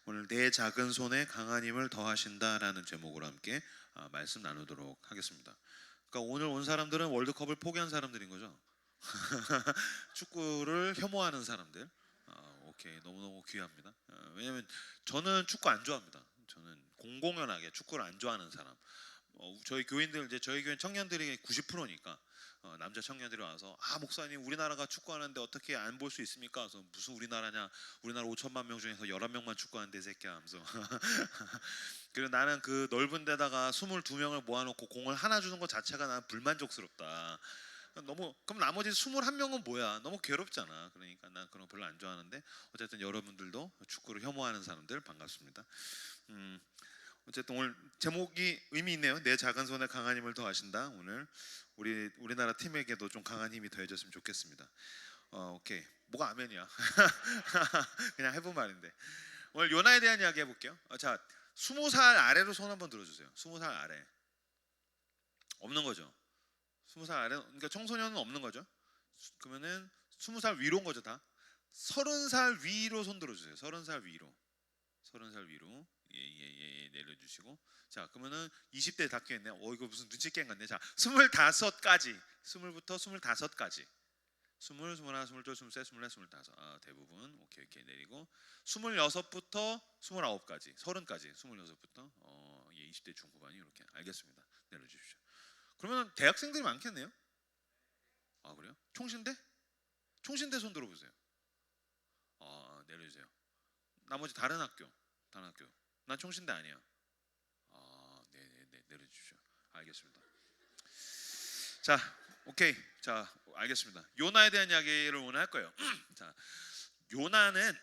오늘 내 작은 손에 강한 힘을 더하신다라는 제목으로 함께 말씀 나누도록 하겠습니다. 그러니까 오늘 온 사람들은 월드컵을 포기한 사람들인 거죠. 축구를 혐오하는 사람들. 오케이, 너무너무 귀합니다. 왜냐면 저는 축구 안 좋아합니다. 저는 공공연하게 축구를 안 좋아하는 사람. 저희 교인들, 이제 저희 교인 청년들이 90%니까 남자 청년들이 와서, 목사님, 우리나라가 축구하는데 어떻게 안 볼 수 있습니까? 그래서 무슨 우리나라냐, 우리나라 5천만 명 중에서 11명만 축구하는데 새끼야 하면서 그리고 나는 그 넓은 데다가 22명을 모아놓고 공을 하나 주는 것 자체가 나는 불만족스럽다. 그럼 나머지 21명은 뭐야? 너무 괴롭잖아. 그러니까 난 그런 거 별로 안 좋아하는데, 어쨌든 여러분들도 축구를 혐오하는 사람들 반갑습니다. 어쨌든 오늘 제목이 의미 있네요. 내 작은 손에 강한 힘을 더하신다. 오늘 우리나라 팀에게도 좀 강한 힘이 더해졌으면 좋겠습니다. 오케이, 뭐가 아멘이야? 그냥 해본 말인데. 오늘 요나에 대한 이야기 해볼게요. 자, 20살 아래로 손 한번 들어주세요. 20살 아래 없는 거죠. 20살 아래, 그러니까 청소년은 없는 거죠. 그러면은 20살 위로인 거죠 다. 30살 위로 손 들어주세요. 30살 위로. 30살 위로. 예, 내려주시고. 자, 그러면은 20대 다 껴있네. 이거 무슨 눈치 게임 같네. 자, 25까지. 20부터 25까지. 20, 21, 22, 23, 24, 25. 대부분. 오케이, 내리고. 26부터 29까지. 30까지. 26부터. 20대 중후반이 이렇게. 알겠습니다. 내려주십시오. 그러면 대학생들이 많겠네요. 그래요? 총신대? 총신대 손 들어보세요. 내려주세요. 나머지 다른 학교. 난 총신대 아니야. 네, 내려주십시오. 알겠습니다. 자, 오케이. 자, 알겠습니다. 요나에 대한 이야기를 오늘 할 거예요. 자, 요나는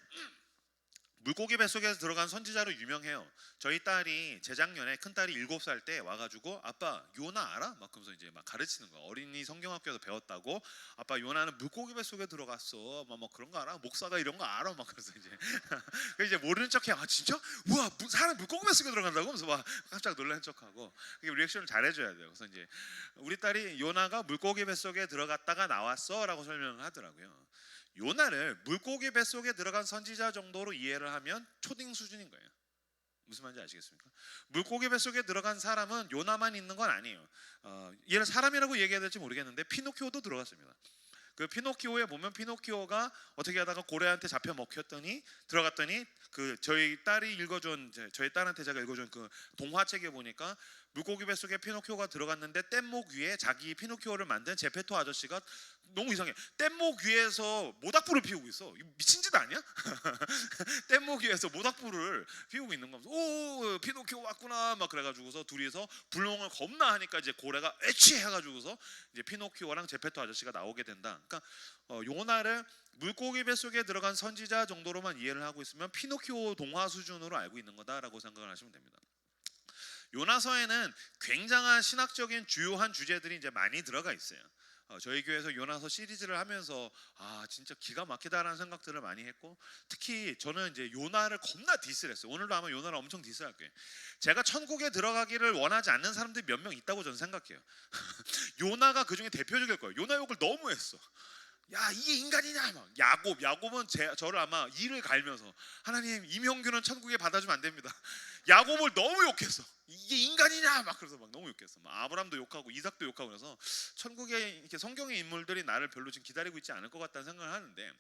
물고기 뱃속에서 들어간 선지자로 유명해요. 저희 딸이 재작년에, 큰 딸이 7살 때 와가지고, 아빠 요나 알아? 막 그러면서 이제 막 가르치는 거야. 어린이 성경학교에서 배웠다고. 아빠, 요나는 물고기 뱃속에 들어갔어. 막 그런 거 알아? 목사가 이런 거 알아? 막 그래서 이제 이제 모르는 척해. 진짜? 우와, 사람 물고기 뱃속에 들어간다고? 하면서 막 깜짝 놀란 척하고. 리액션을 잘해줘야 돼요. 그래서 이제 우리 딸이 요나가 물고기 뱃속에 들어갔다가 나왔어라고 설명을 하더라고요. 요나를 물고기 뱃속에 들어간 선지자 정도로 이해를 하면 초딩 수준인 거예요. 무슨 말인지 아시겠습니까? 물고기 뱃속에 들어간 사람은 요나만 있는 건 아니에요. 얘를 사람이라고 얘기해야 될지 모르겠는데 피노키오도 들어갔습니다. 그 피노키오에 보면 피노키오가 어떻게 하다가 고래한테 잡혀 먹혔더니 들어갔더니 저희 딸한테 제가 읽어준 그 동화책에 보니까 물고기 뱃속에 피노키오가 들어갔는데 뗏목 위에 자기 피노키오를 만든 제페토 아저씨가 너무 이상해. 뗏목 위에서 모닥불을 피우고 있어. 미친 짓 아니야? 뗏목 위에서 모닥불을 피우고 있는 거면서, 오, 피노키오 왔구나 막 그래가지고서 둘이서 불멍을 겁나 하니까 이제 고래가 애취 해가지고서 이제 피노키오랑 제페토 아저씨가 나오게 된다. 그러니까 요나를 물고기 뱃속에 들어간 선지자 정도로만 이해를 하고 있으면 피노키오 동화 수준으로 알고 있는 거다라고 생각을 하시면 됩니다. 요나서에는 굉장한 신학적인 주요한 주제들이 이제 많이 들어가 있어요. 저희 교회에서 요나서 시리즈를 하면서 진짜 기가 막히다라는 생각들을 많이 했고, 특히 저는 이제 요나를 겁나 디스를 했어요. 오늘도 아마 요나를 엄청 디스할 거예요. 제가 천국에 들어가기를 원하지 않는 사람들이 몇 명 있다고 저는 생각해요. 요나가 그 중에 대표적일 거예요. 요나 욕을 너무 했어. 야, 이게 인간이냐? 막 야곱은 저를 아마 이를 갈면서, 하나님, 임형규는 천국에 받아주면 안 됩니다. 야곱을 너무 욕했어. 이게 인간이냐? 막 그래서 막 너무 욕했어. 아브람도 욕하고 이삭도 욕하고 그래서 천국에 이렇게 성경의 인물들이 나를 별로 지금 기다리고 있지 않을 것 같다는 생각을 하는데,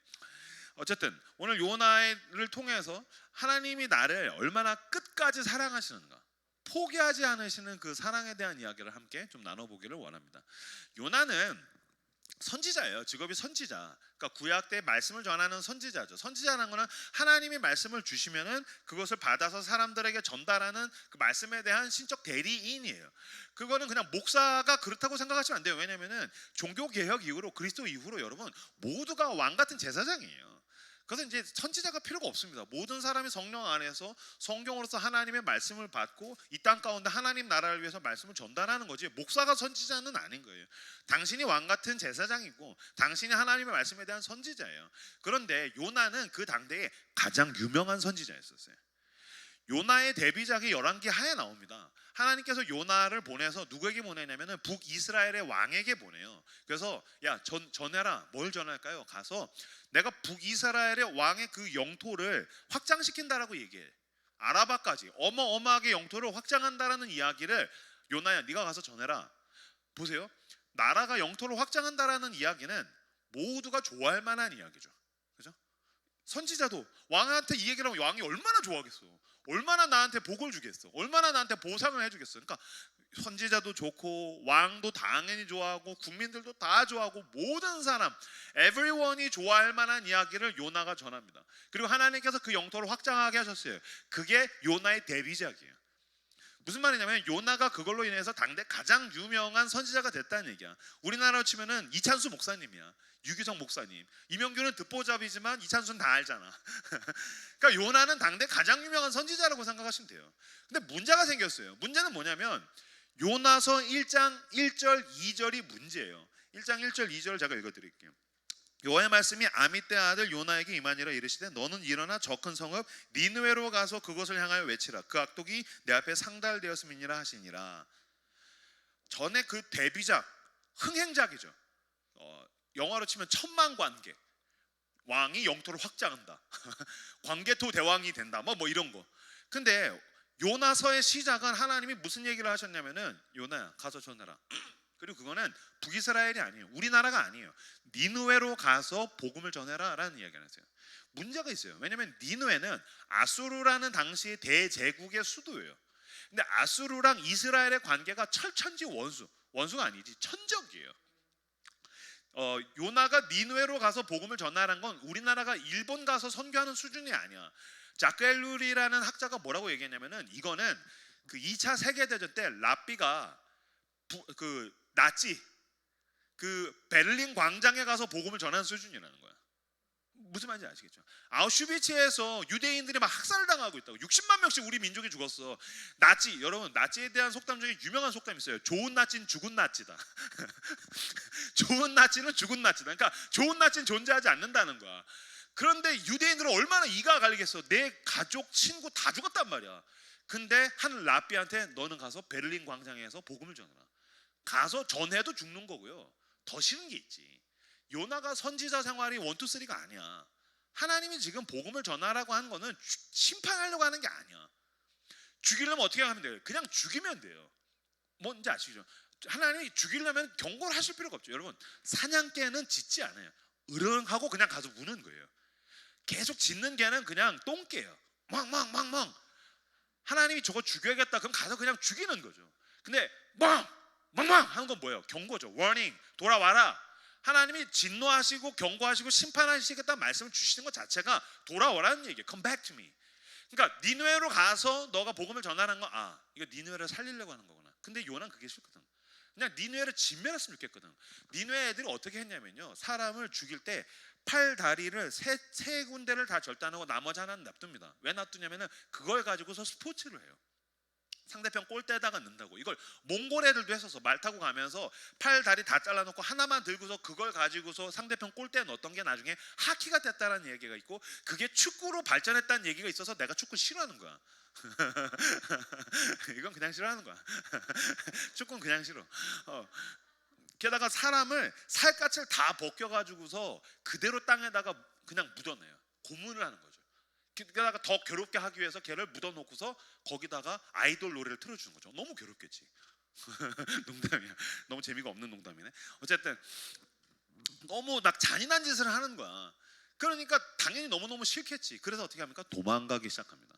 어쨌든 오늘 요나를 통해서 하나님이 나를 얼마나 끝까지 사랑하시는가, 포기하지 않으시는 그 사랑에 대한 이야기를 함께 좀 나눠보기를 원합니다. 요나는 선지자예요. 직업이 선지자. 그러니까 구약 때 말씀을 전하는 선지자죠. 선지자라는 거는 하나님이 말씀을 주시면은 그것을 받아서 사람들에게 전달하는 그 말씀에 대한 신적 대리인이에요. 그거는 그냥 목사가 그렇다고 생각하시면 안 돼요. 왜냐면은 종교 개혁 이후로, 그리스도 이후로 여러분 모두가 왕 같은 제사장이에요. 그래서 이제 선지자가 필요가 없습니다. 모든 사람이 성령 안에서 성경으로서 하나님의 말씀을 받고 이 땅 가운데 하나님 나라를 위해서 말씀을 전달하는 거지, 목사가 선지자는 아닌 거예요. 당신이 왕 같은 제사장이고 당신이 하나님의 말씀에 대한 선지자예요. 그런데 요나는 그 당대에 가장 유명한 선지자였었어요. 요나의 데뷔작이 열왕기하에 나옵니다. 하나님께서 요나를 보내서 누구에게 보내냐면은 북이스라엘의 왕에게 보내요. 그래서 야, 전해라. 뭘 전할까요? 가서 내가 북이스라엘의 왕의 그 영토를 확장시킨다라고 얘기해. 아라바까지 어마어마하게 영토를 확장한다라는 이야기를 요나야 네가 가서 전해라. 보세요. 나라가 영토를 확장한다라는 이야기는 모두가 좋아할 만한 이야기죠. 그죠? 선지자도 왕한테 이 얘기를 하면 왕이 얼마나 좋아하겠어. 얼마나 나한테 복을 주겠어. 얼마나 나한테 보상을 해주겠어. 그러니까 선지자도 좋고 왕도 당연히 좋아하고 국민들도 다 좋아하고 모든 사람 everyone이 좋아할 만한 이야기를 요나가 전합니다. 그리고 하나님께서 그 영토를 확장하게 하셨어요. 그게 요나의 데뷔작이에요. 무슨 말이냐면 요나가 그걸로 인해서 당대 가장 유명한 선지자가 됐다는 얘기야. 우리나라로 치면은 이찬수 목사님이야. 유규성 목사님. 이명규는 듣보잡이지만 이찬수는 다 알잖아. 그러니까 요나는 당대 가장 유명한 선지자라고 생각하시면 돼요. 근데 문제가 생겼어요. 문제는 뭐냐면 요나서 1장 1절 2절이 문제예요. 1장 1절 2절 제가 읽어드릴게요. 여호와의 말씀이 아미떼 아들 요나에게 임하니라. 이르시되 너는 일어나 저 큰 성읍 니느웨로 가서 그것을 향하여 외치라. 그 악독이 내 앞에 상달되었음이니라 하시니라. 전에 그 데뷔작 흥행작이죠. 영화로 치면 천만관계. 왕이 영토를 확장한다. 광개토 대왕이 된다. 뭐 이런 거. 근데 요나서의 시작은 하나님이 무슨 얘기를 하셨냐면은 요나야 가서 전해라. 그리고 그거는 북이스라엘이 아니에요. 우리나라가 아니에요. 니느웨로 가서 복음을 전해라 라는 이야기를 하세요. 문제가 있어요. 왜냐하면 니느웨는 아수르라는 당시의 대제국의 수도예요. 근데 아수르랑 이스라엘의 관계가 철천지 원수가 아니지 천적이에요. 요나가 니느웨로 가서 복음을 전하라는 건 우리나라가 일본 가서 선교하는 수준이 아니야. 자크 엘룰이라는 학자가 뭐라고 얘기했냐면은 이거는 그 2차 세계대전 때 라삐가 그 나치 그 베를린 광장에 가서 복음을 전하는 수준이라는 거야. 무슨 말인지 아시겠죠? 아우슈비츠에서 유대인들이 막 학살당하고 있다고. 60만 명씩 우리 민족이 죽었어. 나치, 여러분 나치에 대한 속담 중에 유명한 속담이 있어요. 좋은 나치는 죽은 나치다. 좋은 나치는 죽은 나치다. 그러니까 좋은 나치는 존재하지 않는다는 거야. 그런데 유대인들은 얼마나 이가 갈리겠어. 내 가족, 친구 다 죽었단 말이야. 근데 한 라삐한테 너는 가서 베를린 광장에서 복음을 전해라. 가서 전해도 죽는 거고요. 더 싫은 게 있지. 요나가 선지자 생활이 1, 2, 3가 아니야. 하나님이 지금 복음을 전하라고 하는 거는 심판하려고 하는 게 아니야. 죽이려면 어떻게 하면 돼요? 그냥 죽이면 돼요. 뭔지 아시죠? 하나님이 죽이려면 경고를 하실 필요가 없죠. 여러분 사냥개는 짖지 않아요. 으르렁하고 그냥 가서 우는 거예요. 계속 짖는 개는 그냥 똥개예요. 멍멍멍멍. 하나님이 저거 죽여야겠다 그럼 가서 그냥 죽이는 거죠. 근데 멍멍 하는 건 뭐예요? 경고죠. 워닝, 돌아와라. 하나님이 진노하시고 경고하시고 심판하시겠다는 말씀을 주시는 것 자체가 돌아오라는 얘기예요. Come back to me. 그러니까 니느웨로 가서 너가 복음을 전하는 거 이거 니느웨를 살리려고 하는 거구나. 근데 요나는 그게 싫거든. 그냥 니느웨를 진멸했으면 좋겠거든. 니느웨 애들이 어떻게 했냐면요, 사람을 죽일 때 팔 다리를 세 군데를 다 절단하고 나머지 하나는 놔둡니다. 왜 놔두냐면은 그걸 가지고서 스포츠를 해요. 상대편 골대에다가 넣는다고. 이걸 몽골 애들도 했었어. 말 타고 가면서 팔 다리 다 잘라놓고 하나만 들고서 그걸 가지고서 상대편 골대에 넣었던 게 나중에 하키가 됐다라는 얘기가 있고, 그게 축구로 발전했다는 얘기가 있어서 내가 축구 싫어하는 거야. 이건 그냥 싫어하는 거야. 축구는 그냥 싫어. 게다가 사람을 살갗을 다 벗겨가지고서 그대로 땅에다가 그냥 묻어내요. 고문을 하는 거죠. 게다가 더 괴롭게 하기 위해서 걔를 묻어놓고서 거기다가 아이돌 노래를 틀어주는 거죠. 너무 괴롭겠지. 농담이야. 너무 재미가 없는 농담이네. 어쨌든 너무 막 잔인한 짓을 하는 거야. 그러니까 당연히 너무너무 싫겠지. 그래서 어떻게 합니까? 도망가기 시작합니다.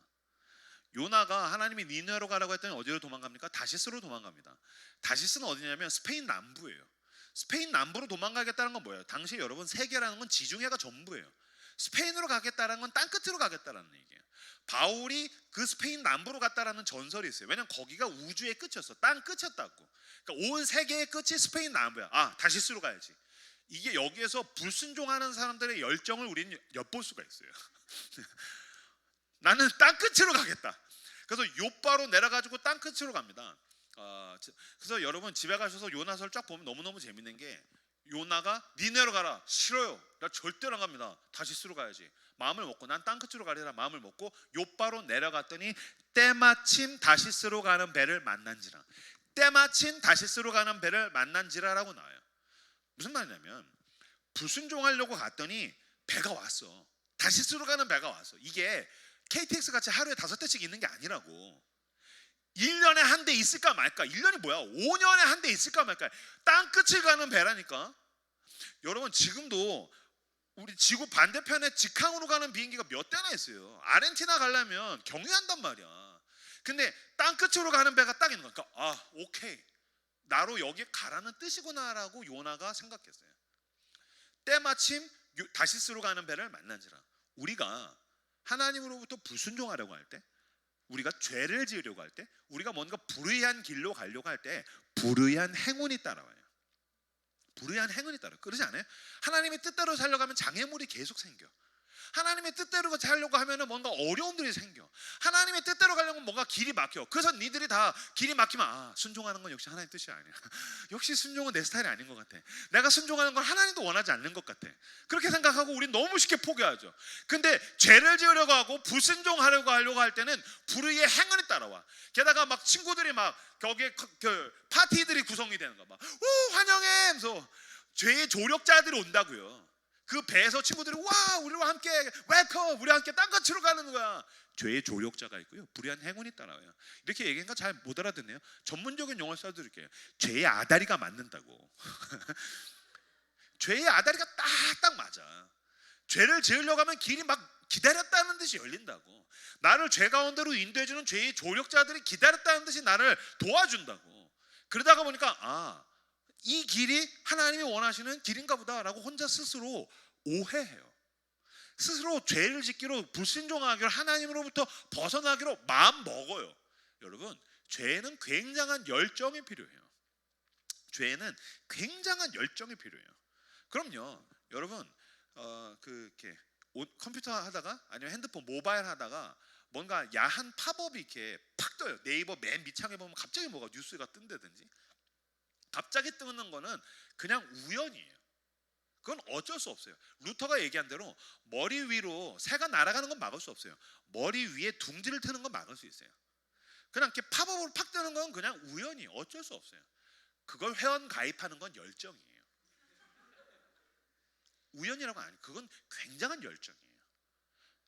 요나가 하나님이 니느웨로 가라고 했더니 어디로 도망갑니까? 다시스로 도망갑니다. 다시스는 어디냐면 스페인 남부예요. 스페인 남부로 도망가겠다는 건 뭐예요? 당시 여러분 세계라는 건 지중해가 전부예요. 스페인으로 가겠다는 건 땅끝으로 가겠다는 얘기예요. 바울이 그 스페인 남부로 갔다라는 전설이 있어요. 왜냐면 거기가 우주의 끝이었어. 땅 끝이었다고. 그러니까 온 세계의 끝이 스페인 남부야. 다시스로 가야지. 이게 여기에서 불순종하는 사람들의 열정을 우리는 엿볼 수가 있어요. 나는 땅 끝으로 가겠다. 그래서 요바로 내려가지고 땅 끝으로 갑니다. 그래서 여러분 집에 가셔서 요나서를 쫙 보면 너무너무 재밌는 게, 요나가 니느웨로 가라. 싫어요. 나 절대로 안 갑니다. 다시스로 가야지. 마음을 먹고 난 땅끝으로 가리라 마음을 먹고 요바로 내려갔더니 때마침 다시스로 가는 배를 만난지라. 때마침 다시스로 가는 배를 만난지라라고 나와요. 무슨 말이냐면 불순종하려고 갔더니 배가 왔어. 다시스로 가는 배가 왔어. 이게 KTX 같이 하루에 5대씩 있는 게 아니라고. 1년에 한 대 있을까 말까. 1년이 뭐야? 5년에 한 대 있을까 말까. 땅끝을 가는 배라니까. 여러분 지금도 우리 지구 반대편에 직항으로 가는 비행기가 몇 대나 있어요. 아르헨티나 가려면 경유한단 말이야. 근데 땅끝으로 가는 배가 딱 있는 거니까 오케이, 나로 여기 가라는 뜻이구나라고 요나가 생각했어요. 때마침 다시스로 가는 배를 만난지라. 우리가 하나님으로부터 불순종하려고 할 때, 우리가 죄를 지으려고 할 때, 우리가 뭔가 불의한 길로 가려고 할 때 불의한 행운이 따라와요. 불의한 행운이 따라. 그러지 않아요? 하나님의 뜻대로 살려고 하면 장애물이 계속 생겨. 하나님의 뜻대로 살려고 하면 뭔가 어려움들이 생겨. 하나님의 뜻대로 가려면 뭔가 길이 막혀. 그래서 니들이 다 길이 막히면 순종하는 건 역시 하나님 뜻이 아니야. 역시 순종은 내 스타일이 아닌 것 같아. 내가 순종하는 건 하나님도 원하지 않는 것 같아. 그렇게 생각하고 우린 너무 쉽게 포기하죠. 근데 죄를 지으려고 하고 불순종하려고 할 때는 불의의 행운이 따라와. 게다가 막 친구들이 막 거기에 파티들이 구성이 되는 거 막 환영해 하면서 죄의 조력자들이 온다고요. 그 배에서 친구들이 와 우리와 함께 웰컴, 우리와 함께 땅끝으로 가는 거야. 죄의 조력자가 있고요, 불의한 행운이 따라와요. 이렇게 얘기하니까 잘 못 알아듣네요. 전문적인 용어 써드릴게요. 죄의 아다리가 맞는다고. 죄의 아다리가 딱 맞아. 죄를 지으려고 하면 길이 막 기다렸다는 듯이 열린다고. 나를 죄 가운데로 인도해주는 죄의 조력자들이 기다렸다는 듯이 나를 도와준다고. 그러다가 보니까 이 길이 하나님이 원하시는 길인가 보다라고 혼자 스스로 오해해요. 스스로 죄를 짓기로, 불순종하기로, 하나님으로부터 벗어나기로 마음 먹어요. 여러분, 죄에는 굉장한 열정이 필요해요. 죄에는 굉장한 열정이 필요해요. 그럼요, 여러분 이렇게 컴퓨터 하다가 아니면 핸드폰 모바일 하다가 뭔가 야한 팝업이 이렇게 팍 떠요. 네이버 맨 밑창에 보면 갑자기 뭐가 뉴스가 뜬다든지. 갑자기 뜨는 거는 그냥 우연이에요. 그건 어쩔 수 없어요. 루터가 얘기한 대로 머리 위로 새가 날아가는 건 막을 수 없어요. 머리 위에 둥지를 트는 건 막을 수 있어요. 그냥 이렇게 팝업으로 팍 뜨는 건 그냥 우연이에요. 어쩔 수 없어요. 그걸 회원 가입하는 건 열정이에요. 우연이라고 아니에요. 그건 굉장한 열정이에요.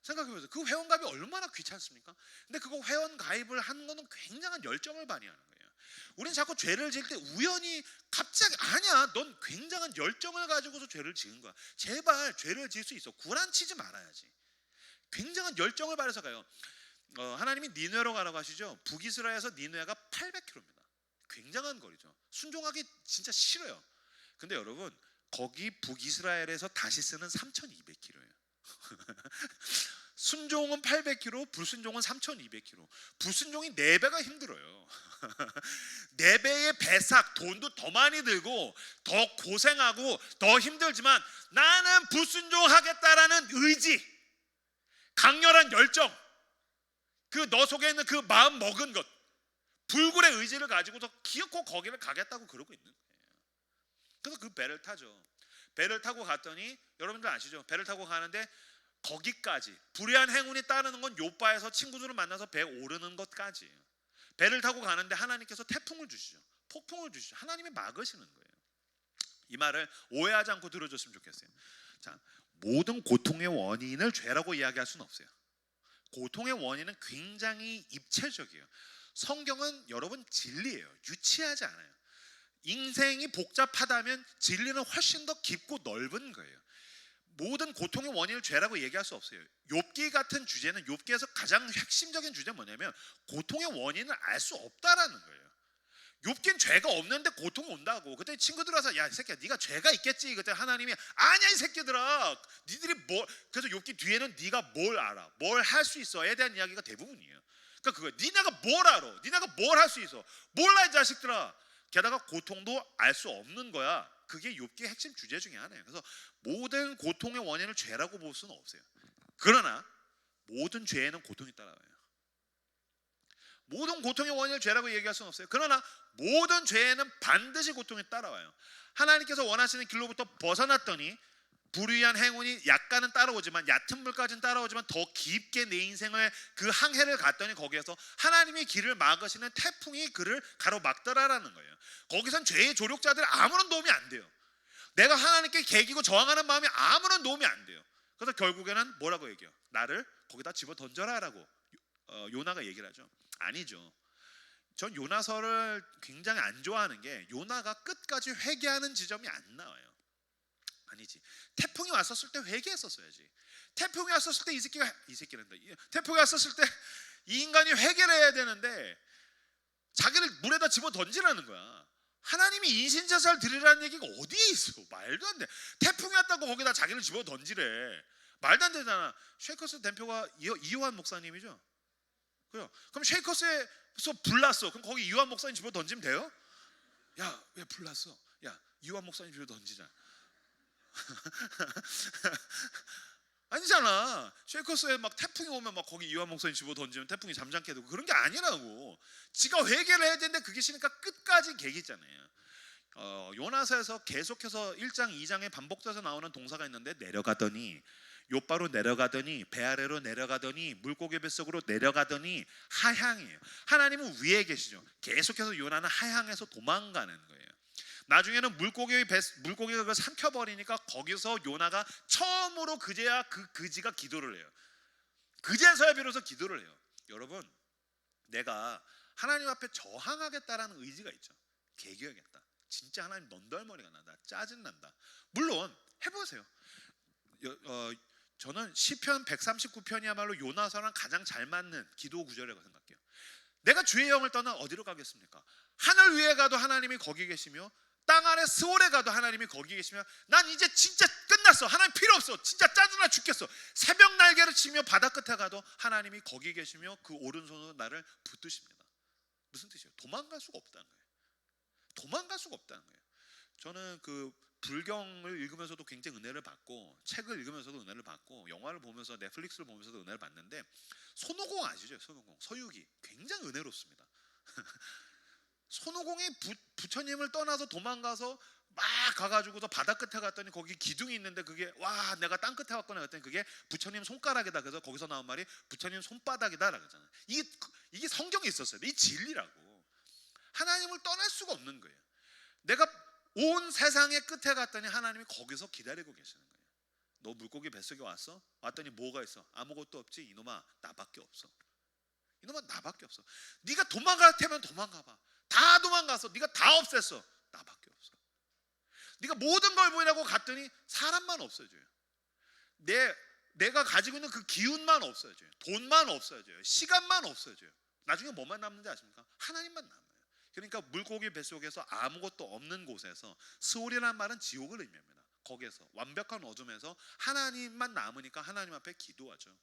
생각해보세요. 그 회원 가입이 얼마나 귀찮습니까? 근데 그거 회원 가입을 하는 거는 굉장한 열정을 발휘하는 거예요. 우리는 자꾸 죄를 지을 때 우연히 갑자기 아니야, 넌 굉장한 열정을 가지고서 죄를 지은 거야. 제발 죄를 지을 수 있어. 구란치지 말아야지. 굉장한 열정을 발휘해서 가요. 하나님이 니느웨로 가라고 하시죠. 북이스라엘에서 니느웨가 800km입니다. 굉장한 거리죠. 순종하기 진짜 싫어요. 근데 여러분, 거기 북이스라엘에서 다시스는 3200km예요. 순종은 800km, 불순종은 3200km. 불순종이 4배가 힘들어요. 4배의 배삭, 돈도 더 많이 들고 더 고생하고 더 힘들지만 나는 불순종하겠다라는 의지, 강렬한 열정, 그 너 속에 있는 그 마음 먹은 것, 불굴의 의지를 가지고서 기어코 거기를 가겠다고 그러고 있는 거예요. 그래서 그 배를 타죠. 배를 타고 갔더니 여러분들 아시죠? 배를 타고 가는데 거기까지 불의한 행운이 따르는 건 요바에서 친구들을 만나서 배에 오르는 것까지예요. 배를 타고 가는데 하나님께서 태풍을 주시죠. 폭풍을 주시죠. 하나님이 막으시는 거예요. 이 말을 오해하지 않고 들어줬으면 좋겠어요. 자, 모든 고통의 원인을 죄라고 이야기할 수는 없어요. 고통의 원인은 굉장히 입체적이에요. 성경은 여러분 진리예요. 유치하지 않아요. 인생이 복잡하다면 진리는 훨씬 더 깊고 넓은 거예요. 모든 고통의 원인을 죄라고 얘기할 수 없어요. 욥기 같은 주제는, 욥기에서 가장 핵심적인 주제는 뭐냐면 고통의 원인을 알 수 없다라는 거예요. 욥기는 죄가 없는데 고통이 온다고. 그때 친구들 와서 야 이 새끼야 네가 죄가 있겠지. 그때 하나님이 아니야 이 새끼들아, 니들이 뭐, 그래서 욥기 뒤에는 네가 뭘 알아, 뭘 할 수 있어에 대한 이야기가 대부분이에요. 그러니까 그거야. 니네가 뭘 알아, 니네가 뭘 할 수 있어, 몰라 이 자식들아. 게다가 고통도 알 수 없는 거야. 그게 욥기의 핵심 주제 중에 하나예요. 그래서 모든 고통의 원인을 죄라고 볼 수는 없어요. 그러나 모든 죄에는 고통이 따라와요. 모든 고통의 원인을 죄라고 얘기할 수는 없어요. 그러나 모든 죄에는 반드시 고통이 따라와요. 하나님께서 원하시는 길로부터 벗어났더니 불의한 행운이 약간은 따라오지만, 얕은 물까지는 따라오지만 더 깊게 내 인생을 그 항해를 갔더니 거기에서 하나님의 길을 막으시는 태풍이 그를 가로막더라라는 거예요. 거기선 죄의 조력자들 아무런 도움이 안 돼요. 내가 하나님께 개기고 저항하는 마음이 아무런 도움이 안 돼요. 그래서 결국에는 뭐라고 얘기해요? 나를 거기다 집어 던져라라고 요나가 얘기를 하죠. 아니죠. 전 요나서를 굉장히 안 좋아하는 게 요나가 끝까지 회개하는 지점이 안 나와요. 아니지. 태풍이 왔었을 때 회개했었어야지. 태풍이 왔었을 때 태풍이 왔었을 때 이 인간이 회개를 해야 되는데 자기를 물에다 집어 던지라는 거야. 하나님이 인신제사를 드리라는 얘기가 어디에 있어? 말도 안 돼. 태풍이 왔다고 거기다 자기를 집어 던지래. 말도 안 되잖아. 쉐이커스 대표가 이요한 목사님이죠. 그럼 쉐이커스에서 불났어. 그럼 거기 이요한 목사님 집어 던지면 돼요? 야, 왜 불났어? 야, 이요한 목사님 집어 던지자. 아니잖아. 쉐이커스에 막 태풍이 오면 막 거기 이요한 목사님 집어 던지면 태풍이 잠잠게 되고 그런 게 아니라고. 지가 회개를 해야 되는데 그게 싫으니까 끝까지 개기잖아요. 요나서에서 계속해서 1장 2장에 반복돼서 나오는 동사가 있는데 내려가더니 욥바로 내려가더니 배 아래로 내려가더니 물고기 뱃속으로 내려가더니 하향이에요. 하나님은 위에 계시죠. 계속해서 요나는 하향해서 도망가는 거예요. 나중에는 물고기가 그걸 삼켜버리니까 거기서 요나가 처음으로 그제야 그지가 기도를 해요. 그제서야 비로소 기도를 해요. 여러분, 내가 하나님 앞에 저항하겠다라는 의지가 있죠. 개교하겠다. 진짜 하나님 넌덜머리가 난다. 짜증난다. 물론 해보세요. 저는 시편 139편이야말로 요나서랑 가장 잘 맞는 기도 구절이라고 생각해요. 내가 주의 영을 떠나 어디로 가겠습니까? 하늘 위에 가도 하나님이 거기 계시며 땅 아래 스올에 가도 하나님이 거기 계시며 난 이제 진짜 끝났어. 하나님 필요 없어. 진짜 짜증나 죽겠어. 새벽 날개를 치며 바다 끝에 가도 하나님이 거기 계시며 그 오른손으로 나를 붙드십니다. 무슨 뜻이에요? 도망갈 수가 없다는 거예요. 도망갈 수가 없다는 거예요. 저는 그 불경을 읽으면서도 굉장히 은혜를 받고 책을 읽으면서도 은혜를 받고 영화를 보면서 넷플릭스를 보면서도 은혜를 받는데 손오공 아시죠? 손오공 서유기 굉장히 은혜롭습니다. 손오공이 부처님을 떠나서 도망가서 막 가가지고서 바다 끝에 갔더니 거기 기둥이 있는데 그게 와 내가 땅 끝에 왔구나 했더니 그게 부처님 손가락이다. 그래서 거기서 나온 말이 부처님 손바닥이다라고 하잖아요. 이게 성경에 있었어요. 이 진리라고. 하나님을 떠날 수가 없는 거예요. 내가 온 세상의 끝에 갔더니 하나님이 거기서 기다리고 계시는 거예요. 너 물고기 뱃속에 왔어? 왔더니 뭐가 있어? 아무것도 없지. 이놈아 나밖에 없어. 이놈아 나밖에 없어. 네가 도망갈 테면 도망가봐. 다 도망가서 네가 다 없앴어. 나밖에 없어. 네가 모든 걸 보이라고 갔더니 사람만 없어져요. 내가 가지고 있는 그 기운만 없어져요. 돈만 없어져요. 시간만 없어져요. 나중에 뭐만 남는지 아십니까? 하나님만 남아요. 그러니까 물고기 뱃속에서 아무것도 없는 곳에서 스올이라는 말은 지옥을 의미합니다. 거기에서 완벽한 어둠에서 하나님만 남으니까 하나님 앞에 기도하죠.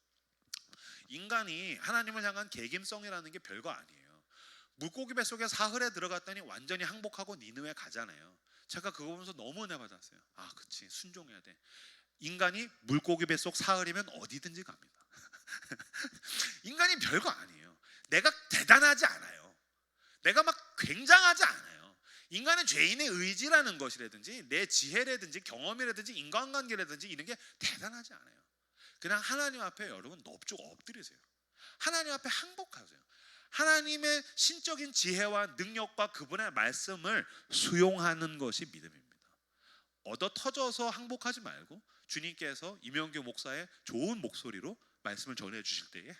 인간이 하나님을 향한 계김성이라는 게 별거 아니에요. 물고기 뱃속에 사흘에 들어갔더니 완전히 항복하고 니느웨 가잖아요. 제가 그거 보면서 너무 은혜 받았어요. 아 그치 순종해야 돼. 인간이 물고기 뱃속 사흘이면 어디든지 갑니다. 인간이 별거 아니에요. 내가 대단하지 않아요. 내가 막 굉장하지 않아요. 인간은 죄인의 의지라는 것이라든지 내 지혜라든지 경험이라든지 인간관계라든지 이런 게 대단하지 않아요. 그냥 하나님 앞에 여러분 넙죽 엎드리세요. 하나님 앞에 항복하세요. 하나님의 신적인 지혜와 능력과 그분의 말씀을 수용하는 것이 믿음입니다. 얻어 터져서 항복하지 말고 주님께서 이명규 목사의 좋은 목소리로 말씀을 전해 주실 때에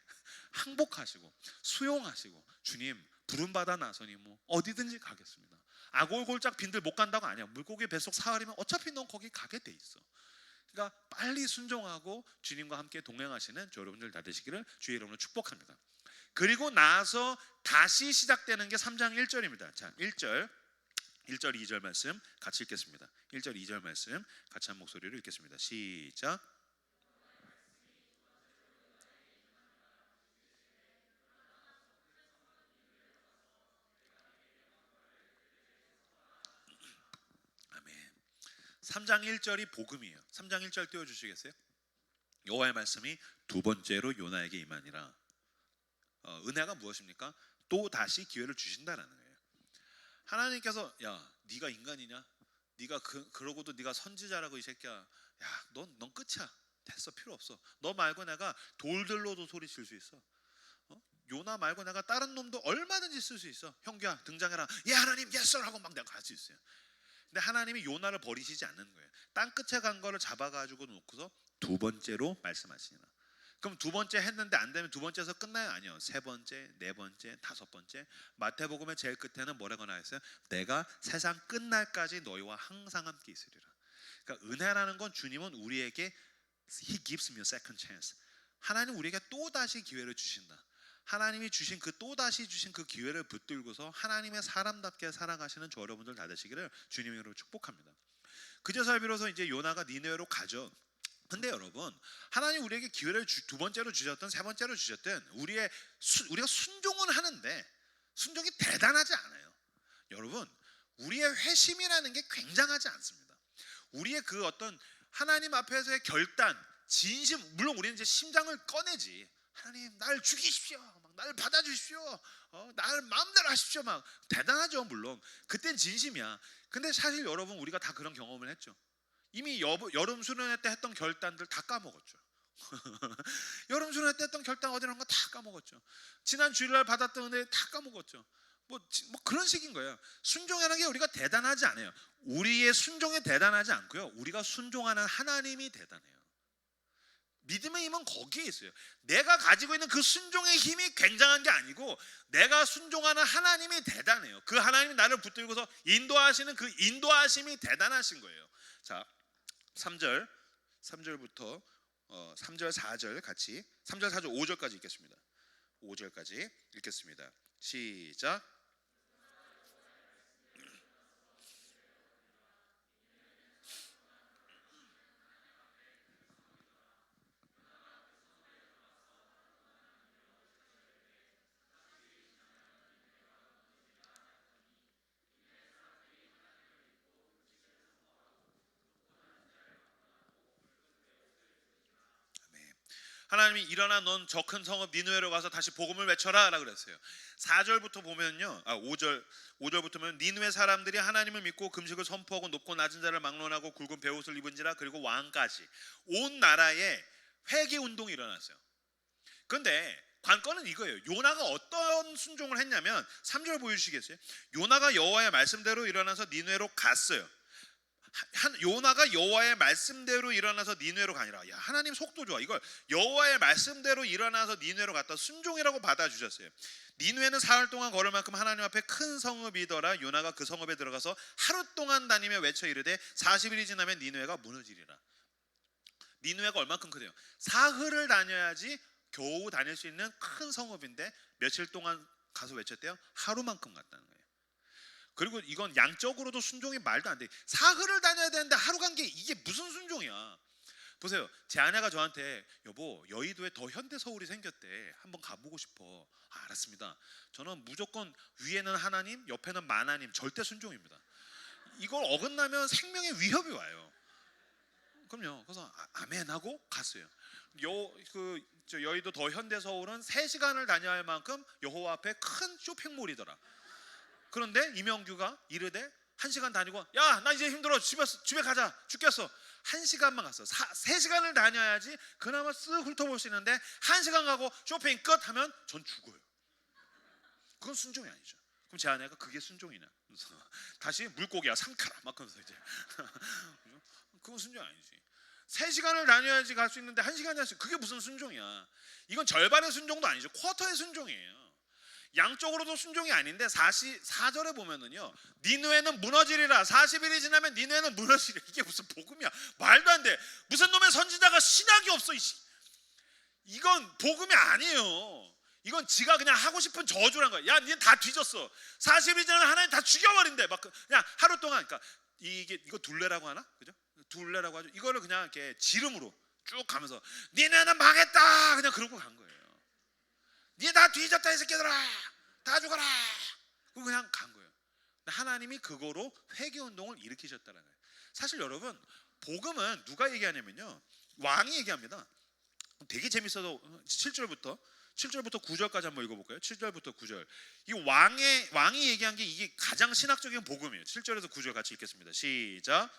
항복하시고 수용하시고 주님 부름받아 나서니 뭐 어디든지 가겠습니다. 아골골짝 빈들 못 간다고 아니야. 물고기 뱃속 사흘이면 어차피 넌 거기 가게 돼 있어. 그러니까 빨리 순종하고 주님과 함께 동행하시는 저 여러분들 다 되시기를 주의 이름으로 축복합니다. 그리고 나서 다시 시작되는 게 3장 1절입니다. 자, 1절 2절 말씀 같이 읽겠습니다. 1절 2절 말씀 같이 한 목소리로 읽겠습니다. 시작. 아멘. 3장 1절이 복음이에요. 3장 1절 띄워주시겠어요? 여호와의 말씀이 두 번째로 요나에게 임하니라. 은혜가 무엇입니까? 또 다시 기회를 주신다라는 거예요. 하나님께서 야 네가 인간이냐? 네가 그러고도 네가 선지자라고 이 새끼야. 야 넌 끝이야. 됐어 필요 없어. 너 말고 내가 돌들로도 소리칠 수 있어. 요나 말고 내가 다른 놈도 얼마든지 쓸 수 있어. 형규야 등장해라. 예 하나님 예스 하고 막 내가 갈 수 있어요. 근데 하나님이 요나를 버리시지 않는 거예요. 땅 끝에 간 거를 잡아가지고 놓고서 두 번째로 말씀하시나. 그럼 두 번째 했는데 안 되면 두 번째에서 끝나요? 아니요. 세 번째, 네 번째, 다섯 번째. 마태복음의 제일 끝에는 뭐라고 나와있어요? 내가 세상 끝날까지 너희와 항상 함께 있으리라. 그러니까 은혜라는 건 주님은 우리에게 He gives me a second chance. 하나님 우리에게 또 다시 기회를 주신다. 하나님이 주신 그 또 다시 주신 그 기회를 붙들고서 하나님의 사람답게 살아가시는 저 여러분들 다 되시기를 주님으로 축복합니다. 그제서야 비로소 이제 요나가 니느웨로 가죠. 근데 여러분, 하나님 우리에게 기회를 두 번째로 주셨든 세 번째로 주셨든 우리가 순종은 하는데 순종이 대단하지 않아요. 여러분, 우리의 회심이라는 게 굉장하지 않습니다. 우리의 그 어떤 하나님 앞에서의 결단, 진심, 물론 우리는 이제 심장을 꺼내지. 하나님 날 죽이십시오, 막 날 받아주십시오, 날 마음대로 하십시오, 막 대단하죠. 물론 그땐 진심이야. 근데 사실 여러분 우리가 다 그런 경험을 했죠. 이미 여름 수련회 때 했던 결단들 다 까먹었죠. 여름 수련회 때 했던 결단 어디라는 거 다 까먹었죠. 지난 주일날 받았던 은혜 다 까먹었죠. 뭐 그런 식인 거예요. 순종하는 게 우리가 대단하지 않아요. 우리의 순종이 대단하지 않고요. 우리가 순종하는 하나님이 대단해요. 믿음의 힘은 거기에 있어요. 내가 가지고 있는 그 순종의 힘이 굉장한 게 아니고 내가 순종하는 하나님이 대단해요. 그 하나님이 나를 붙들고서 인도하시는 그 인도하심이 대단하신 거예요. 자, 3절부터 3절 4절 같이 3절 4절 5절까지 읽겠습니다. 5절까지 읽겠습니다. 시작. 하나님이 일어나 넌 저 큰 성읍 니느웨로 가서 다시 복음을 외쳐라 라고 그랬어요. 4절부터 보면요, 5절부터 보면 니느웨 사람들이 하나님을 믿고 금식을 선포하고 높고 낮은 자를 막론하고 굵은 베옷을 입은지라. 그리고 왕까지 온 나라에 회개 운동이 일어났어요. 그런데 관건은 이거예요. 요나가 어떤 순종을 했냐면 3절 보여주시겠어요? 요나가 여호와의 말씀대로 일어나서 니느웨로 갔어요. 요나가 여호와의 말씀대로 일어나서 니느웨로 가니라. 야, 하나님 속도 좋아. 이걸 여호와의 말씀대로 일어나서 니느웨로 갔다 순종이라고 받아주셨어요. 니느웨는 사흘 동안 걸을 만큼 하나님 앞에 큰 성읍이더라. 요나가 그 성읍에 들어가서 하루 동안 다니며 외쳐 이르되 40일이 지나면 니느웨가 무너지리라. 니느웨가 얼만큼 크대요? 사흘을 다녀야지 겨우 다닐 수 있는 큰 성읍인데 며칠 동안 가서 외쳤대요? 하루만큼 갔다는 거예요. 그리고 이건 양적으로도 순종이 말도 안 돼. 사흘을 다녀야 되는데 하루 간 게 이게 무슨 순종이야. 보세요. 제 아내가 저한테 여보 여의도에 더 현대 서울이 생겼대. 한번 가보고 싶어. 알았습니다. 저는 무조건 위에는 하나님 옆에는 만하님 절대 순종입니다. 이걸 어긋나면 생명의 위협이 와요. 그럼요. 그래서 아멘 하고 갔어요. 여의도 더 현대 서울은 3시간을 다녀야 할 만큼 여호와 앞에 큰 쇼핑몰이더라. 그런데 이명규가 이르되 1시간 다니고 야 나 이제 힘들어 집에 가자 죽겠어. 1시간만 갔어. 3시간을 다녀야지 그나마 쓱 훑어볼 수 있는데 1시간 가고 쇼핑 끝 하면 전 죽어요. 그건 순종이 아니죠. 그럼 제 아내가 그게 순종이냐 다시 물고기야 삼켜라 막 하면서 이제 그건 순종 아니지. 3시간을 다녀야지 갈 수 있는데 1시간 다닐 수 그게 무슨 순종이야. 이건 절반의 순종도 아니죠. 쿼터의 순종이에요. 양쪽으로도 순종이 아닌데 4절에 보면은요 니느웨는 무너지리라. 40일이 지나면 니느웨는 무너지리라. 이게 무슨 복음이야. 말도 안 돼. 무슨 놈의 선지자가 신학이 없어. 이건 복음이 아니에요. 이건 지가 그냥 하고 싶은 저주란 거야. 야 니는 다 뒤졌어. 40일 지나면 하나님 다 죽여버린대. 막 그냥 하루 동안 그러니까 이거 둘레라고 하나? 그죠? 둘레라고 하죠. 이거를 그냥 이렇게 지름으로 쭉 가면서 니네는 망했다 그냥 그러고 간 거예요. 니 다 뒤졌다 이 새끼들아 다 죽어라. 그리고 그냥 간 거예요. 하나님이 그거로 회개운동을 일으키셨다는 거예요. 사실 여러분 복음은 누가 얘기하냐면요 왕이 얘기합니다. 되게 재밌어서 7절부터 9절까지 한번 읽어볼까요? 7절부터 9절. 이 왕이 얘기한 게 이게 가장 신학적인 복음이에요. 7절에서 9절 같이 읽겠습니다. 시작.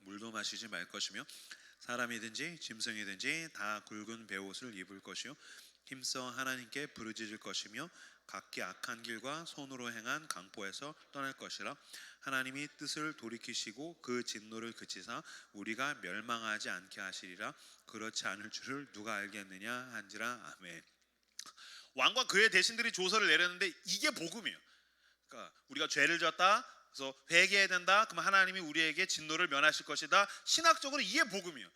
물도 마시지 말 것이며 사람이든지 짐승이든지 다 굵은 베옷을 입을 것이요 힘써 하나님께 부르짖을 것이며 각기 악한 길과 손으로 행한 강포에서 떠날 것이라. 하나님이 뜻을 돌이키시고 그 진노를 그치사 우리가 멸망하지 않게 하시리라. 그렇지 않을 줄을 누가 알겠느냐 한지라. 아멘. 왕과 그의 대신들이 조서를 내렸는데 이게 복음이에요. 그러니까 우리가 죄를 졌다, 그래서 회개해야 된다, 그럼 하나님이 우리에게 진노를 면하실 것이다. 신학적으로 이게 복음이에요.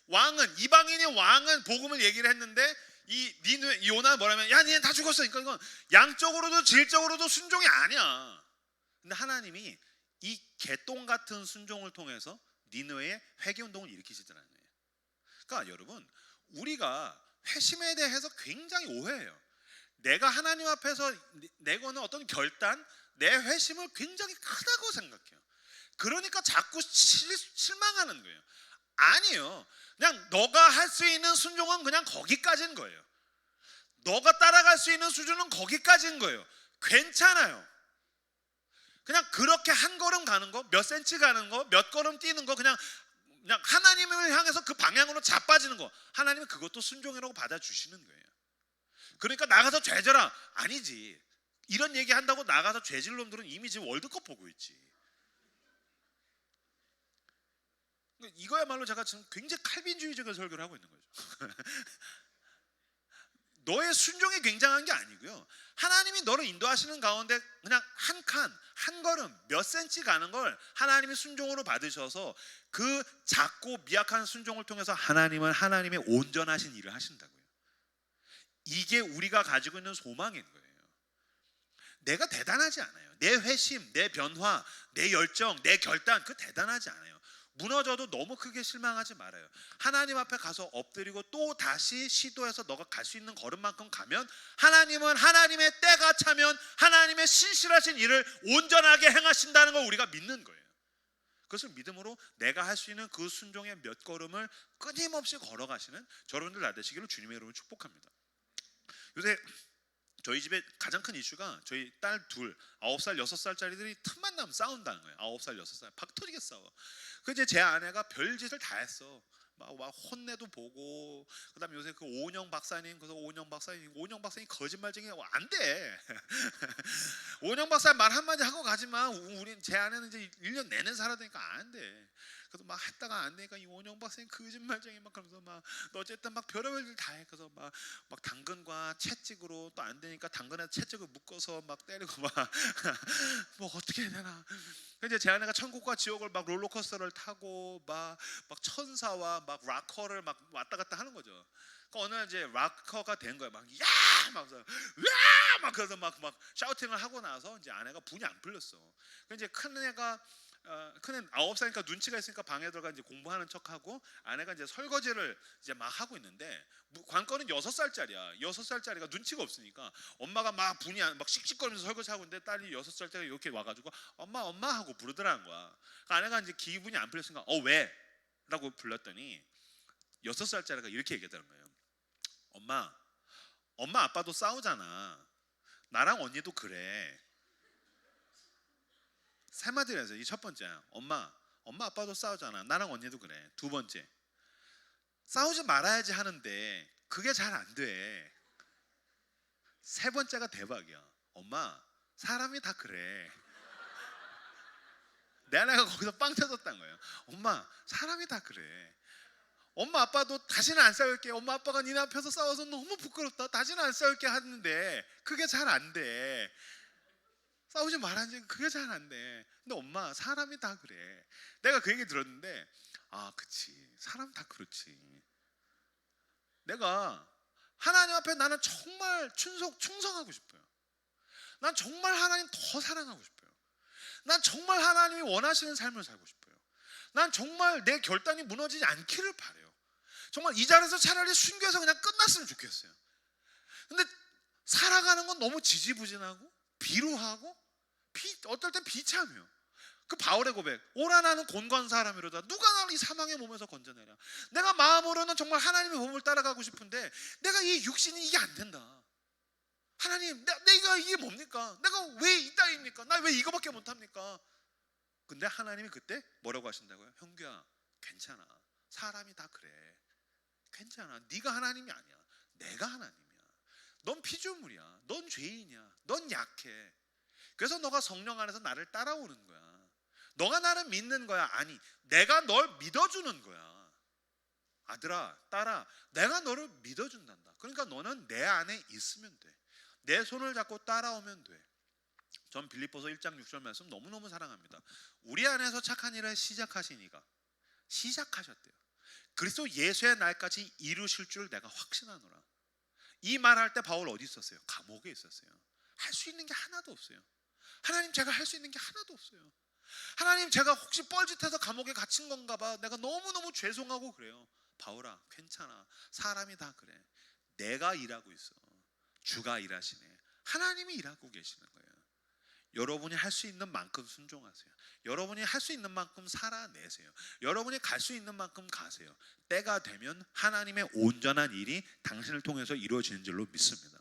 왕은, 이방인의 왕은 복음을 얘기를 했는데 이 요나 뭐라면, 야 니네 다 죽었어. 그러니까 이건 양적으로도 질적으로도 순종이 아니야. 근데 하나님이 이 개똥 같은 순종을 통해서 니느웨의 회개 운동을 일으키시더라는 거예요. 그러니까 여러분, 우리가 회심에 대해서 굉장히 오해해요. 내가 하나님 앞에서 내거는 어떤 결단, 내 회심을 굉장히 크다고 생각해요. 그러니까 자꾸 실망하는 거예요. 아니에요. 그냥 너가 할 수 있는 순종은 그냥 거기까지인 거예요. 너가 따라갈 수 있는 수준은 거기까지인 거예요. 괜찮아요. 그냥 그렇게 한 걸음 가는 거, 몇 센치 가는 거, 몇 걸음 뛰는 거, 그냥 하나님을 향해서 그 방향으로 자빠지는 거, 하나님은 그것도 순종이라고 받아주시는 거예요. 그러니까 나가서 죄져라, 아니지. 이런 얘기 한다고 나가서 죄질 놈들은 이미 지금 월드컵 보고 있지. 이거야말로 제가 지금 굉장히 칼빈주의적인 설교를 하고 있는 거죠. 너의 순종이 굉장한 게 아니고요, 하나님이 너를 인도하시는 가운데 그냥 한 칸, 한 걸음, 몇 센치 가는 걸 하나님이 순종으로 받으셔서 그 작고 미약한 순종을 통해서 하나님은 하나님의 온전하신 일을 하신다고요. 이게 우리가 가지고 있는 소망인 거예요. 내가 대단하지 않아요. 내 회심, 내 변화, 내 열정, 내 결단, 그거 대단하지 않아요. 무너져도 너무 크게 실망하지 말아요. 하나님 앞에 가서 엎드리고 또 다시 시도해서 너가 갈 수 있는 걸음만큼 가면 하나님은 하나님의 때가 차면 하나님의 신실하신 일을 온전하게 행하신다는 걸 우리가 믿는 거예요. 그것을 믿음으로 내가 할 수 있는 그 순종의 몇 걸음을 끊임없이 걸어가시는 여러분들 다 되시기를 주님의 이름으로 축복합니다. 요새 저희 집에 가장 큰 이슈가 저희 딸 둘, 9살, 6살짜리들이 틈만 나면 싸운다는 거예요. 9살, 6살 박 터지게 싸워. 그 이제 제 아내가 별짓을 다 했어. 막 혼내도 보고, 그다음에 요새 그 오은영 박사님, 그래서 오은영 박사님 거짓말쟁이 안 돼. 오은영 박사님 말 한마디 하고 가지만 우리 제 아내는 이제 1년 내내 살아야 되니까 안 돼. 그래서 막 했다가 안 되니까 이 오은영 박사님 거짓말쟁이 막 그러면서 막 어쨌든 막 별의별 일 다 해. 그래서 막 당근과 채찍으로 또 안 되니까 당근에 채찍을 묶어서 막 때리고 막 뭐 어떻게 해야 되나. 이제 제 아내가 천국과 지옥을 막 롤러코스터를 타고 막 천사와 막 락커를 막 왔다 갔다 하는 거죠. 그러니까 어느 날 이제 락커가 된 거야. 막 야! 막 그래서 막 샤우팅을 하고 나서 이제 아내가 분이 안 풀렸어. 이제 큰 애가 9살이니까 눈치가 있으니까 방에 들어가 이제 공부하는 척하고, 아내가 이제 설거지를 이제 막 하고 있는데 관건은 6살짜리야. 6살짜리가 눈치가 없으니까 엄마가 막 분이 막 씩씩거리면서 설거지하고 있는데 딸이 6살짜리가 이렇게 와가지고 엄마 하고 부르더라는 거야. 그러니까 아내가 이제 기분이 안 풀렸으니까 왜? 라고 불렀더니 6살짜리가 이렇게 얘기하더라는 거예요. 엄마 아빠도 싸우잖아. 나랑 언니도 그래. 세 마디를 해서, 이 첫 번째, 엄마 아빠도 싸우잖아. 나랑 언니도 그래. 두 번째, 싸우지 말아야지 하는데 그게 잘 안 돼. 세 번째가 대박이야. 엄마, 사람이 다 그래. 내 아내가 거기서 빵 터졌단 거예요. 엄마, 사람이 다 그래. 엄마 아빠도 다시는 안 싸울게. 엄마 아빠가 니네 앞에서 싸워서 너무 부끄럽다. 다시는 안 싸울게 하는데 그게 잘 안 돼. 싸우지 말아야지, 그게 잘 안 돼. 근데 엄마, 사람이 다 그래. 내가 그 얘기 들었는데, 그치, 사람 다 그렇지. 내가 하나님 앞에 나는 정말 충성하고 싶어요. 난 정말 하나님 더 사랑하고 싶어요. 난 정말 하나님이 원하시는 삶을 살고 싶어요. 난 정말 내 결단이 무너지지 않기를 바라요. 정말 이 자리에서 차라리 순교해서 그냥 끝났으면 좋겠어요. 근데 살아가는 건 너무 지지부진하고 비루하고 어떨 땐 비참해요. 그 바울의 고백, 오라 나는 곤고한 사람이로다. 누가 나를 이 사망의 몸에서 건져내랴. 내가 마음으로는 정말 하나님의 몸을 따라가고 싶은데 내가 이 육신이 이게 안 된다. 하나님, 내가 이게 뭡니까? 내가 왜 이 땅입니까? 나 왜 이거밖에 못합니까? 근데 하나님이 그때 뭐라고 하신다고요? 형규야, 괜찮아. 사람이 다 그래. 괜찮아. 네가 하나님이 아니야. 내가 하나님이야. 넌 피조물이야. 넌 죄인이야. 넌 약해. 그래서 너가 성령 안에서 나를 따라오는 거야. 너가 나를 믿는 거야. 아니, 내가 널 믿어주는 거야. 아들아, 딸아, 내가 너를 믿어준단다. 그러니까 너는 내 안에 있으면 돼. 내 손을 잡고 따라오면 돼. 전 빌립보서 1장 6절 말씀 너무너무 사랑합니다. 우리 안에서 착한 일을 시작하시니가 시작하셨대요. 그리스도 예수의 날까지 이루실 줄 내가 확신하노라. 이 말할 때 바울 어디 있었어요? 감옥에 있었어요. 할 수 있는 게 하나도 없어요. 하나님, 제가 할 수 있는 게 하나도 없어요. 하나님, 제가 혹시 뻘짓해서 감옥에 갇힌 건가 봐. 내가 너무너무 죄송하고 그래요. 바울아, 괜찮아. 사람이 다 그래. 내가 일하고 있어. 주가 일하시네. 하나님이 일하고 계시는 거예요. 여러분이 할 수 있는 만큼 순종하세요. 여러분이 할 수 있는 만큼 살아내세요. 여러분이 갈 수 있는 만큼 가세요. 때가 되면 하나님의 온전한 일이 당신을 통해서 이루어지는 줄로 믿습니다.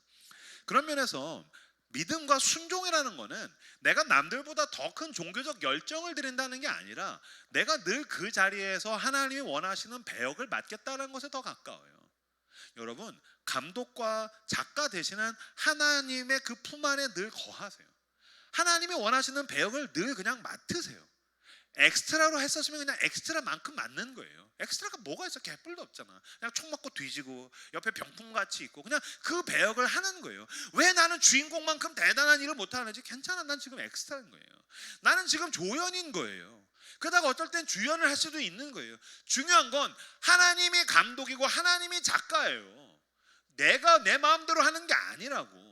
그런 면에서 믿음과 순종이라는 거는 내가 남들보다 더 큰 종교적 열정을 드린다는 게 아니라 내가 늘 그 자리에서 하나님이 원하시는 배역을 맡겠다는 것에 더 가까워요. 여러분, 감독과 작가 되시는 하나님의 그 품 안에 늘 거하세요. 하나님이 원하시는 배역을 늘 그냥 맡으세요. 엑스트라로 했었으면 그냥 엑스트라만큼 맞는 거예요. 엑스트라가 뭐가 있어? 개뿔도 없잖아. 그냥 총 맞고 뒤지고 옆에 병풍같이 있고 그냥 그 배역을 하는 거예요. 왜 나는 주인공만큼 대단한 일을 못하는지? 괜찮아, 난 지금 엑스트라인 거예요. 나는 지금 조연인 거예요. 그러다가 어떨 땐 주연을 할 수도 있는 거예요. 중요한 건 하나님이 감독이고 하나님이 작가예요. 내가 내 마음대로 하는 게 아니라고.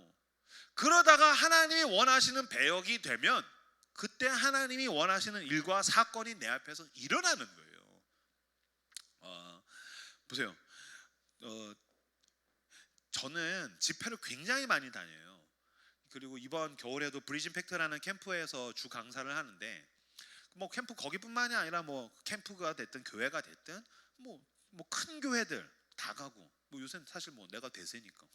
그러다가 하나님이 원하시는 배역이 되면 그때 하나님이 원하시는 일과 사건이 내 앞에서 일어나는 거예요. 보세요. 저는 집회를 굉장히 많이 다녀요. 그리고 이번 겨울에도 브리즈 임팩트라는 캠프에서 주 강사를 하는데, 뭐 캠프 거기뿐만이 아니라 뭐 캠프가 됐든 교회가 됐든 뭐 큰 교회들 다 가고, 뭐 요새는 사실 뭐 내가 대세니까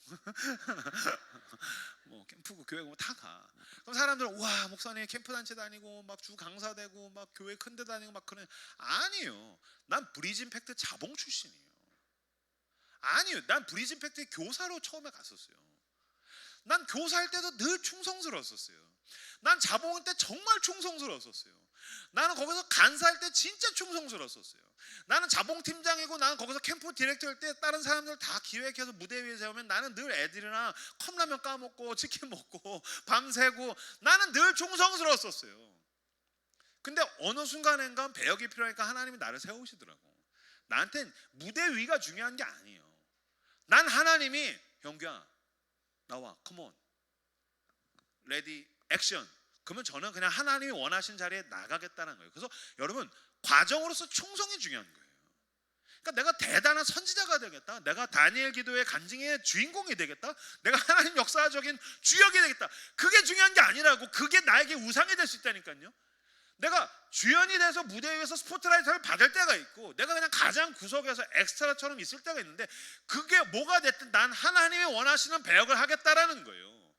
뭐 캠프고 교회고 다 가. 그럼 사람들은 와, 목사님 캠프 단체 다니고 막 주 강사 되고 막 교회 큰 데 다니고 막 그런. 아니요, 난 브리즈 임팩트 자봉 출신이에요. 아니요, 난 브리즈 임팩트 교사로 처음에 갔었어요. 난 교사할 때도 늘 충성스러웠었어요. 난 자봉할 때 정말 충성스러웠었어요. 나는 거기서 간사할 때 진짜 충성스러웠었어요. 나는 자봉팀장이고 나는 거기서 캠프 디렉터 할 때 다른 사람들 다 기획해서 무대 위에 세우면 나는 늘 애들이랑 컵라면 까먹고 치킨 먹고 밤새고 나는 늘 충성스러웠었어요. 근데 어느 순간인가 배역이 필요하니까 하나님이 나를 세우시더라고. 나한텐 무대 위가 중요한 게 아니에요. 난 하나님이 형규야 나와, 컴온, 레디, 액션. 그러면 저는 그냥 하나님이 원하신 자리에 나가겠다는 거예요. 그래서 여러분, 과정으로서 충성이 중요한 거예요. 그러니까 내가 대단한 선지자가 되겠다, 내가 다니엘 기도의 간증의 주인공이 되겠다, 내가 하나님 역사적인 주역이 되겠다, 그게 중요한 게 아니라고. 그게 나에게 우상이 될 수 있다니까요. 내가 주연이 돼서 무대 위에서 스포트라이트를 받을 때가 있고, 내가 그냥 가장 구석에서 엑스트라처럼 있을 때가 있는데, 그게 뭐가 됐든 난 하나님이 원하시는 배역을 하겠다라는 거예요.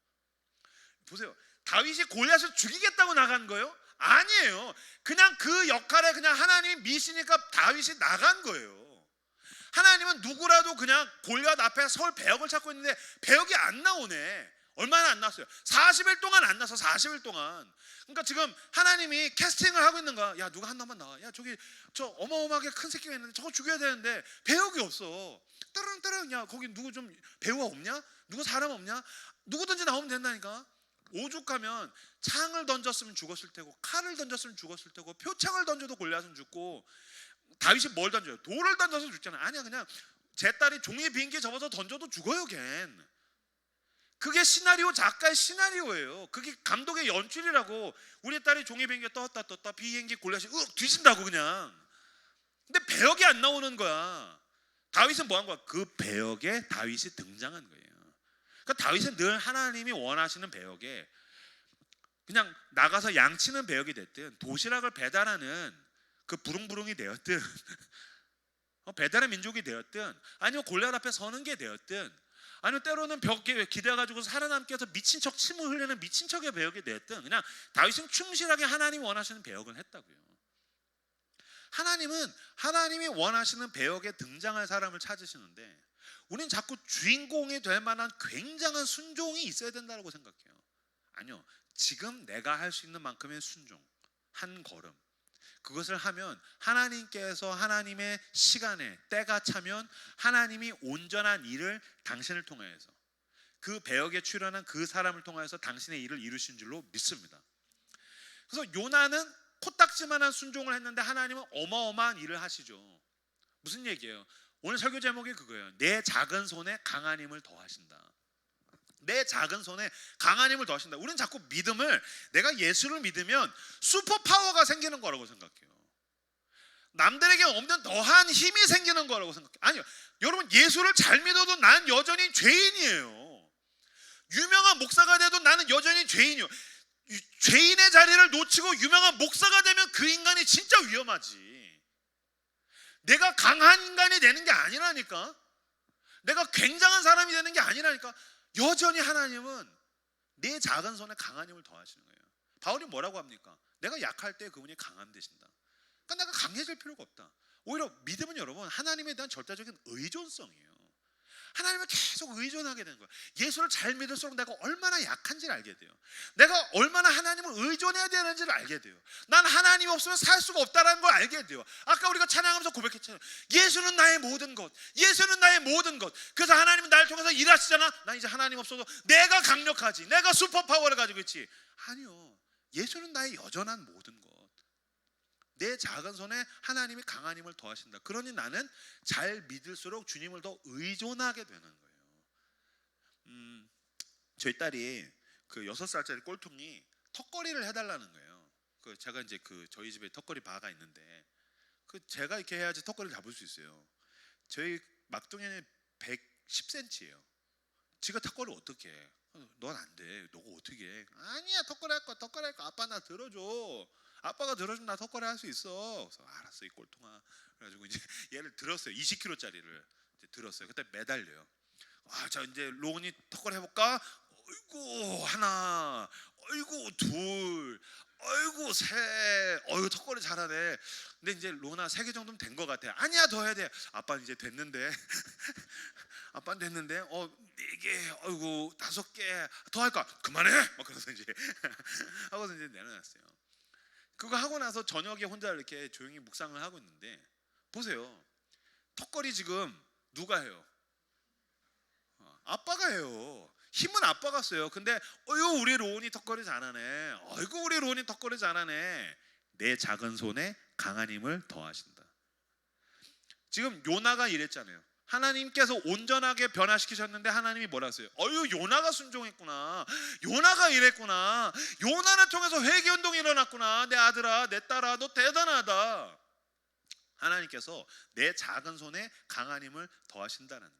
보세요, 다윗이 골리앗을 죽이겠다고 나간 거예요? 아니에요. 그냥 그 역할에 그냥 하나님이 미시니까 다윗이 나간 거예요. 하나님은 누구라도 그냥 골리앗 앞에 설 배역을 찾고 있는데 배역이 안 나오네. 얼마나 안 나왔어요? 40일 동안 안 나서 40일 동안. 그러니까 지금 하나님이 캐스팅을 하고 있는 거야. 야, 누가 한 놈만 나와. 야, 저기 저 어마어마하게 큰 새끼가 있는데 저거 죽여야 되는데 배역이 없어. 따릉따릉. 야, 거기 누구 좀 배우가 없냐? 누구 사람 없냐? 누구든지 나오면 된다니까. 오죽하면 창을 던졌으면 죽었을 테고, 칼을 던졌으면 죽었을 테고, 표창을 던져도 골리앗은 죽고, 다윗이 뭘 던져요? 돌을 던져서 죽잖아요. 아니야, 그냥 제 딸이 종이 비행기에 접어서 던져도 죽어요, 걘. 그게 시나리오 작가의 시나리오예요. 그게 감독의 연출이라고. 우리 딸이 종이 비행기에 떴다 비행기 골리앗이 뒤진다고 그냥. 근데 배역이 안 나오는 거야. 다윗은 뭐 한 거야? 그 배역에 다윗이 등장한 거예요. 그러니까 다윗은 늘 하나님이 원하시는 배역에 그냥 나가서 양치는 배역이 됐든, 도시락을 배달하는 그 부릉부릉이 되었든 배달의 민족이 되었든, 아니면 골리앗 앞에 서는 게 되었든, 아니면 때로는 벽에 기대가지고 살아남기 위해서 미친 척 침을 흘리는 미친 척의 배역이 되었든, 그냥 다윗은 충실하게 하나님이 원하시는 배역을 했다고요. 하나님은 하나님이 원하시는 배역에 등장할 사람을 찾으시는데 우리는 자꾸 주인공이 될 만한 굉장한 순종이 있어야 된다고 생각해요. 아니요. 지금 내가 할 수 있는 만큼의 순종, 한 걸음, 그것을 하면 하나님께서 하나님의 시간에 때가 차면 하나님이 온전한 일을 당신을 통해서 그 배역에 출연한 그 사람을 통해서 당신의 일을 이루신 줄로 믿습니다. 그래서 요나는 코딱지만한 순종을 했는데 하나님은 어마어마한 일을 하시죠. 무슨 얘기예요? 오늘 설교 제목이 그거예요. 내 작은 손에 강한 힘을 더하신다. 내 작은 손에 강한 힘을 더하신다. 우리는 자꾸 믿음을, 내가 예수를 믿으면 슈퍼파워가 생기는 거라고 생각해요. 남들에게 없는 더한 힘이 생기는 거라고 생각해요. 아니요. 여러분, 예수를 잘 믿어도 난 여전히 죄인이에요. 유명한 목사가 돼도 나는 여전히 죄인이에요. 죄인의 자리를 놓치고 유명한 목사가 되면 그 인간이 진짜 위험하지. 내가 강한 인간이 되는 게 아니라니까. 내가 굉장한 사람이 되는 게 아니라니까. 여전히 하나님은 내 작은 손에 강한 힘을 더하시는 거예요. 바울이 뭐라고 합니까? 내가 약할 때 그분이 강함 되신다. 그러니까 내가 강해질 필요가 없다. 오히려 믿음은 여러분 하나님에 대한 절대적인 의존성이에요. 하나님을 계속 의존하게 되는 거예요. 예수를 잘 믿을수록 내가 얼마나 약한지를 알게 돼요. 내가 얼마나 하나님을 의존해야 되는지를 알게 돼요. 난 하나님이 없으면 살 수가 없다는 걸 알게 돼요. 아까 우리가 찬양하면서 고백했잖아요. 예수는 나의 모든 것, 예수는 나의 모든 것. 그래서 하나님은 나를 통해서 일하시잖아. 난 이제 하나님 없어도 내가 강력하지, 내가 슈퍼파워를 가지고 있지. 아니요, 예수는 나의 여전한 모든 것. 내 작은 손에 하나님이 강한 힘을 더하신다. 그러니 나는 잘 믿을수록 주님을 더 의존하게 되는 거예요. 저희 딸이 그 6살짜리 꼴통이 턱걸이를 해달라는 거예요. 그 제가 이제 그 저희 집에 턱걸이 바가 있는데 그 제가 이렇게 해야지 턱걸이를 잡을 수 있어요. 저희 막둥이는 110cm예요. 지가 턱걸이 어떻게 해? 넌 안 돼. 너가 어떻게 해? 아니야, 턱걸이 할 거야. 턱걸이 할 거야. 아빠 나 들어줘. 아빠가 들어주면 나 턱걸이 할 수 있어. 그래서 알았어, 이 꼴통아. 그래가지고 이제 얘를 들었어요. 20kg짜리를 들었어요. 그때 매달려요. 자 이제 로운이 턱걸이 해볼까? 어이구 하나, 어이구 둘, 어이구 셋, 어이구 턱걸이 잘하네. 근데 이제 로나 3개 정도면 된 것 같아. 아니야, 더 해야 돼. 아빠는 이제 됐는데. 아빠는 됐는데 4개, 어이구 5개 더 할까? 그만해. 막 그래서 이제 하고서 이제 내려놨어요. 그거 하고 나서 저녁에 혼자 이렇게 조용히 묵상을 하고 있는데 보세요. 턱걸이 지금 누가 해요? 아빠가 해요. 힘은 아빠가 써요. 근데 어유 우리 로운이 턱걸이 잘하네. 어이구 우리 로운이 턱걸이 잘하네. 내 작은 손에 강한 힘을 더하신다. 지금 요나가 이랬잖아요. 하나님께서 온전하게 변화시키셨는데 하나님이 뭐라 했어요? 어유 요나가 순종했구나. 요나가 이랬구나. 요나를 통해서 회개운동이 일어났구나. 내 아들아, 내 딸아, 너 대단하다. 하나님께서 내 작은 손에 강한 힘을 더하신다는 거예요.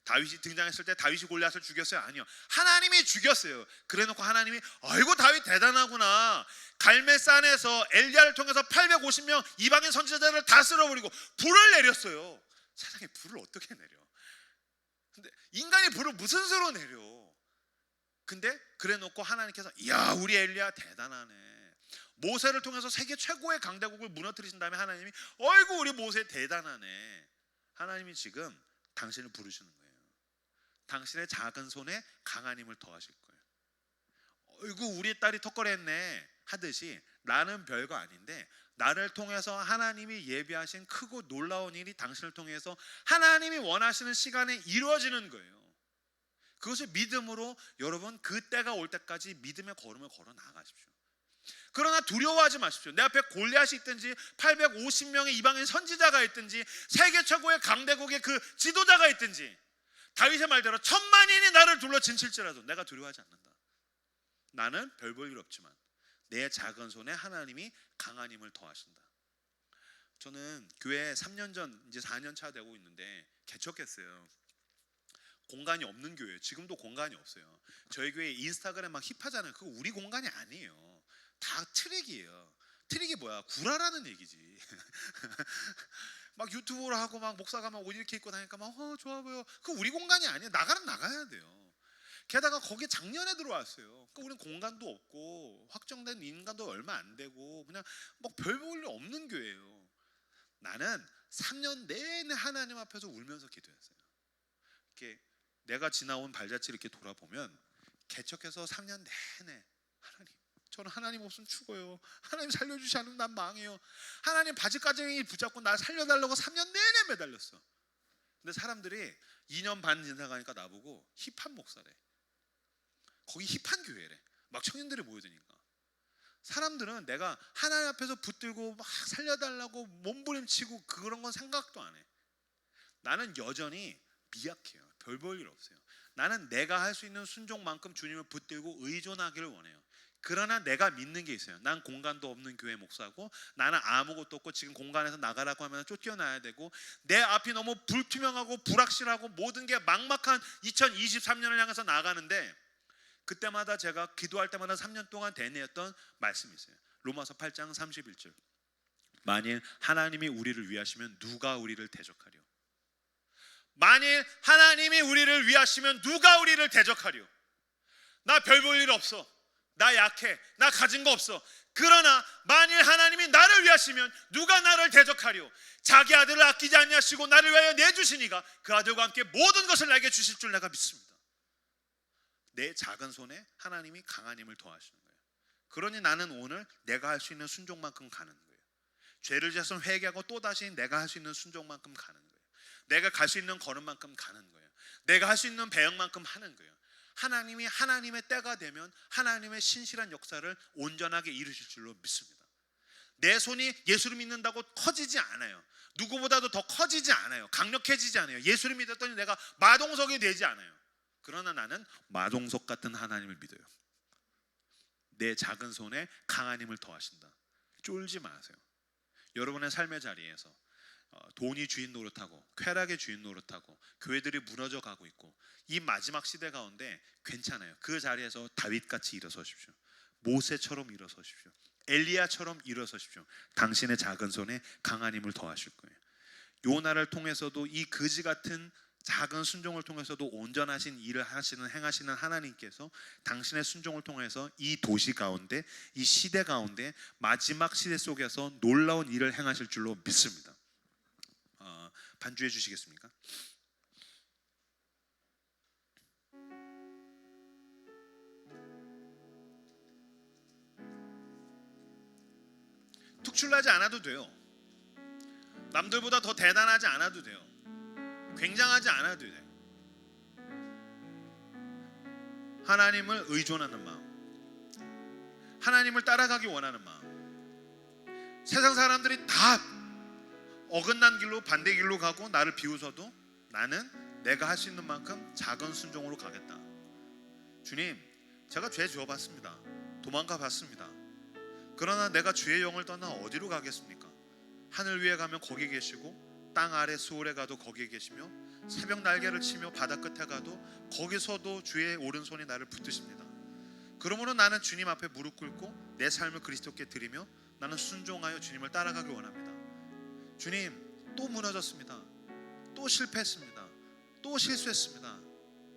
다윗이 등장했을 때 다윗이 골리앗을 죽였어요? 아니요, 하나님이 죽였어요. 그래놓고 하나님이 아이고 다윗 대단하구나. 갈멜산에서 엘리야를 통해서 850명 이방인 선지자들을 다 쓸어버리고 불을 내렸어요. 세상에 불을 어떻게 내려? 근데 인간이 불을 무슨 수로 내려? 근데 그래놓고 하나님께서 이야 우리 엘리야 대단하네. 모세를 통해서 세계 최고의 강대국을 무너뜨리신 다음에 하나님이 어이구 우리 모세 대단하네. 하나님이 지금 당신을 부르시는 거예요. 당신의 작은 손에 강한 힘을 더하실 거예요. 어이구 우리 딸이 턱걸이 했네 하듯이 나는 별거 아닌데 나를 통해서 하나님이 예비하신 크고 놀라운 일이 당신을 통해서 하나님이 원하시는 시간에 이루어지는 거예요. 그것을 믿음으로 여러분 그 때가 올 때까지 믿음의 걸음을 걸어 나가십시오. 그러나 두려워하지 마십시오. 내 앞에 골리앗이 있든지 850명의 이방인 선지자가 있든지 세계 최고의 강대국의 그 지도자가 있든지 다윗의 말대로 1000만인이 나를 둘러 진칠지라도 내가 두려워하지 않는다. 나는 별 볼 일 없지만 내 작은 손에 하나님이 강한 힘을 더하신다. 저는 교회 3년 전 이제 4년 차 되고 있는데 개척했어요. 공간이 없는 교회예요. 지금도 공간이 없어요. 저희 교회 인스타그램 막 힙하잖아요. 그거 우리 공간이 아니에요. 다 트릭이에요. 트릭이 뭐야? 구라라는 얘기지. 막 유튜브로 하고 막 목사가 막 옷 이렇게 입고 다니까 막 좋아 보여. 그거 우리 공간이 아니에요. 나가면 나가야 돼요. 게다가 거기에 작년에 들어왔어요. 그러니까 우리는 공간도 없고 확정된 인간도 얼마 안 되고 그냥 막 별 볼 일 없는 교회예요. 나는 3년 내내 하나님 앞에서 울면서 기도했어요. 이렇게 내가 지나온 발자취를 이렇게 돌아보면 개척해서 3년 내내 하나님, 저는 하나님 없으면 죽어요. 하나님 살려주지 않으면 난 망해요. 하나님 바지가정이 붙잡고 날 살려달라고 3년 내내 매달렸어. 근데 사람들이 2년 반 지나가니까 나보고 힙한 목사래. 거기 힙한 교회래. 막 청년들이 모여드니까. 사람들은 내가 하나님 앞에서 붙들고 막 살려달라고 몸부림치고 그런 건 생각도 안 해. 나는 여전히 미약해요. 별 볼 일 없어요. 나는 내가 할 수 있는 순종만큼 주님을 붙들고 의존하기를 원해요. 그러나 내가 믿는 게 있어요. 난 공간도 없는 교회 목사고, 나는 아무것도 없고 지금 공간에서 나가라고 하면 쫓겨나야 되고, 내 앞이 너무 불투명하고 불확실하고 모든 게 막막한 2023년을 향해서 나가는데, 그때마다 제가 기도할 때마다 3년 동안 되뇌었던 말씀이 있어요. 로마서 8장 31절. 만일 하나님이 우리를 위하시면 누가 우리를 대적하려? 만일 하나님이 우리를 위하시면 누가 우리를 대적하려? 나 별 볼 일 없어. 나 약해. 나 가진 거 없어. 그러나 만일 하나님이 나를 위하시면 누가 나를 대적하려? 자기 아들을 아끼지 아니하시고 나를 위하여 내주시니가 그 아들과 함께 모든 것을 나에게 주실 줄 내가 믿습니다. 내 작은 손에 하나님이 강한 힘을 더하시는 거예요. 그러니 나는 오늘 내가 할 수 있는 순종만큼 가는 거예요. 죄를 지었으면 회개하고 또다시 내가 할 수 있는 순종만큼 가는 거예요. 내가 갈 수 있는 걸음만큼 가는 거예요. 내가 할 수 있는 배역만큼 하는 거예요. 하나님이 하나님의 때가 되면 하나님의 신실한 역사를 온전하게 이루실 줄로 믿습니다. 내 손이 예수를 믿는다고 커지지 않아요. 누구보다도 더 커지지 않아요. 강력해지지 않아요. 예수를 믿었더니 내가 마동석이 되지 않아요. 그러나 나는 마동석 같은 하나님을 믿어요. 내 작은 손에 강한 힘을 더하신다. 쫄지 마세요. 여러분의 삶의 자리에서 돈이 주인 노릇하고 쾌락의 주인 노릇하고 교회들이 무너져 가고 있고, 이 마지막 시대 가운데 괜찮아요. 그 자리에서 다윗같이 일어서십시오. 모세처럼 일어서십시오. 엘리야처럼 일어서십시오. 당신의 작은 손에 강한 힘을 더하실 거예요. 요나를 통해서도 이 그지 같은 작은 순종을 통해서도 온전하신 일을 행하시는 하나님께서 당신의 순종을 통해서 이 도시 가운데, 이 시대 가운데, 마지막 시대 속에서 놀라운 일을 행하실 줄로 믿습니다. 반주해 주시겠습니까? 특출나지 않아도 돼요. 남들보다 더 대단하지 않아도 돼요. 굉장하지 않아도 돼요. 하나님을 의존하는 마음, 하나님을 따라가기 원하는 마음. 세상 사람들이 다 어긋난 길로 반대 길로 가고 나를 비웃어도 나는 내가 할 수 있는 만큼 작은 순종으로 가겠다. 주님, 제가 죄 지어봤습니다. 도망가 봤습니다. 그러나 내가 주의 영을 떠나 어디로 가겠습니까? 하늘 위에 가면 거기 계시고, 땅 아래 수월에 가도 거기에 계시며, 새벽 날개를 치며 바다 끝에 가도 거기서도 주의 오른손이 나를 붙드십니다. 그러므로 나는 주님 앞에 무릎 꿇고 내 삶을 그리스도께 드리며 나는 순종하여 주님을 따라가길 원합니다. 주님, 또 무너졌습니다. 또 실패했습니다. 또 실수했습니다.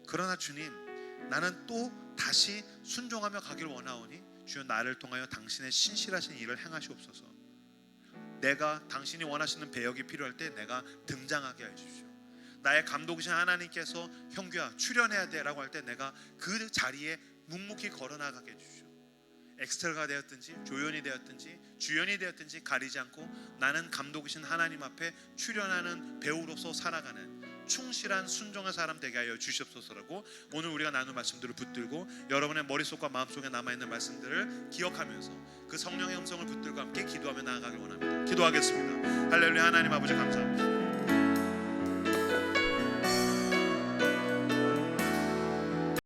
그러나 주님, 나는 또 다시 순종하며 가길 원하오니 주여 나를 통하여 당신의 신실하신 일을 행하시옵소서. 내가 당신이 원하시는 배역이 필요할 때 내가 등장하게 해주십시오. 나의 감독이신 하나님께서 형규야 출연해야 돼 라고 할 때 내가 그 자리에 묵묵히 걸어나가게 해주십시오. 엑스트라가 되었든지 조연이 되었든지 주연이 되었든지 가리지 않고 나는 감독이신 하나님 앞에 출연하는 배우로서 살아가는 충실한 순종의 사람 되게 하여 주시옵소서라고 오늘 우리가 나눈 말씀들을 붙들고 여러분의 머릿속과 마음속에 남아있는 말씀들을 기억하면서 그 성령의 음성을 붙들고 함께 기도하며 나아가길 원합니다. 기도하겠습니다. 할렐루야. 하나님 아버지 감사합니다.